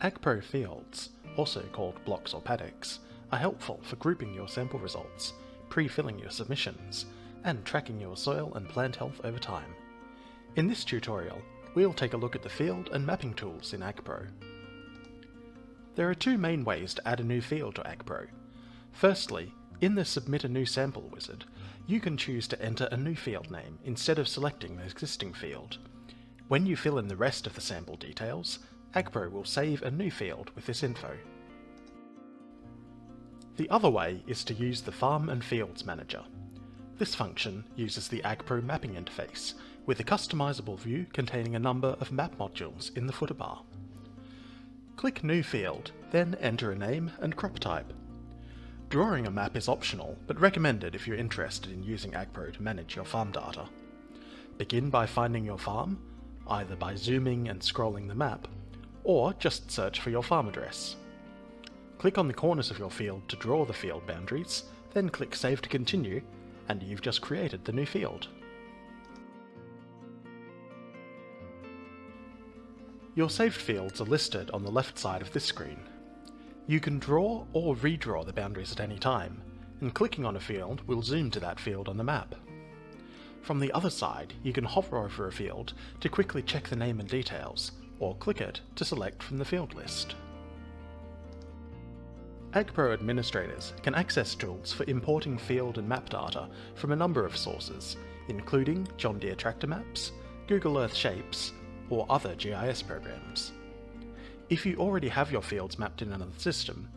AgPro fields, also called blocks or paddocks, are helpful for grouping your sample results, pre-filling your submissions, and tracking your soil and plant health over time. In this tutorial, we'll take a look at the field and mapping tools in AgPro. There are two main ways to add a new field to AgPro. Firstly, in the Submit a New Sample wizard, you can choose to enter a new field name instead of selecting the existing field. When you fill in the rest of the sample details, AgPro will save a new field with this info. The other way is to use the Farm and Fields Manager. This function uses the AgPro mapping interface, with a customizable view containing a number of map modules in the footer bar. Click New Field, then enter a name and crop type. Drawing a map is optional, but recommended if you're interested in using AgPro to manage your farm data. Begin by finding your farm, either by zooming and scrolling the map, or just search for your farm address. Click on the corners of your field to draw the field boundaries, then click Save to continue, and you've just created the new field. Your saved fields are listed on the left side of this screen. You can draw or redraw the boundaries at any time, and clicking on a field will zoom to that field on the map. From the other side, you can hover over a field to quickly check the name and details, or click it to select from the field list. AgPro administrators can access tools for importing field and map data from a number of sources, including John Deere tractor maps, Google Earth Shapes, or other GIS programs. If you already have your fields mapped in another system,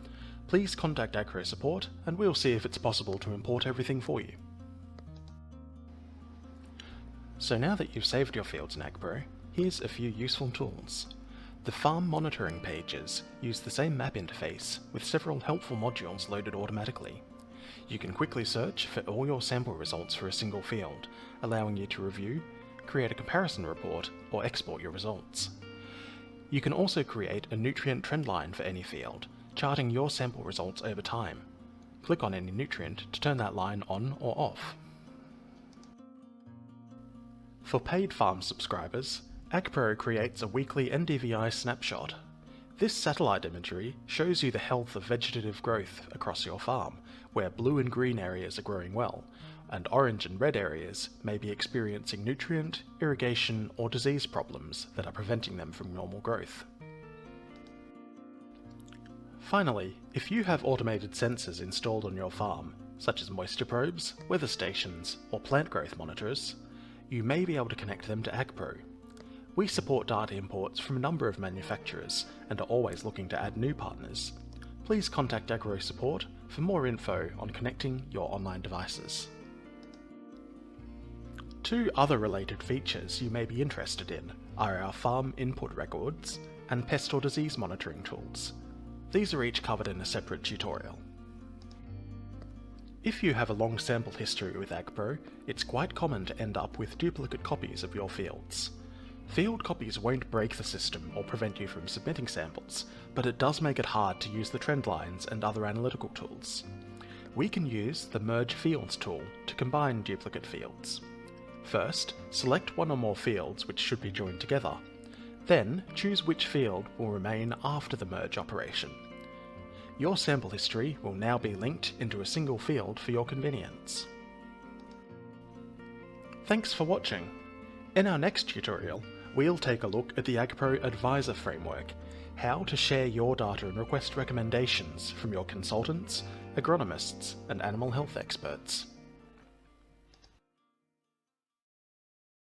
please contact AgPro support and we'll see if it's possible to import everything for you. So now that you've saved your fields in AgPro, here's a few useful tools. The farm monitoring pages use the same map interface with several helpful modules loaded automatically. You can quickly search for all your sample results for a single field, allowing you to review, create a comparison report, or export your results. You can also create a nutrient trend line for any field, charting your sample results over time. Click on any nutrient to turn that line on or off. For paid farm subscribers, AgPro creates a weekly NDVI snapshot. This satellite imagery shows you the health of vegetative growth across your farm, where blue and green areas are growing well, and orange and red areas may be experiencing nutrient, irrigation, or disease problems that are preventing them from normal growth. Finally, if you have automated sensors installed on your farm, such as moisture probes, weather stations, or plant growth monitors, you may be able to connect them to AgPro. We support data imports from a number of manufacturers and are always looking to add new partners. Please contact AgPro support for more info on connecting your online devices. Two other related features you may be interested in are our farm input records and pest or disease monitoring tools. These are each covered in a separate tutorial. If you have a long sample history with AgPro, it's quite common to end up with duplicate copies of your fields. Field copies won't break the system or prevent you from submitting samples, but it does make it hard to use the trend lines and other analytical tools. We can use the Merge Fields tool to combine duplicate fields. First, select one or more fields which should be joined together. Then, choose which field will remain after the merge operation. Your sample history will now be linked into a single field for your convenience. Thanks for watching. In our next tutorial, we'll take a look at the AgPro Advisor Framework, how to share your data and request recommendations from your consultants, agronomists, and animal health experts.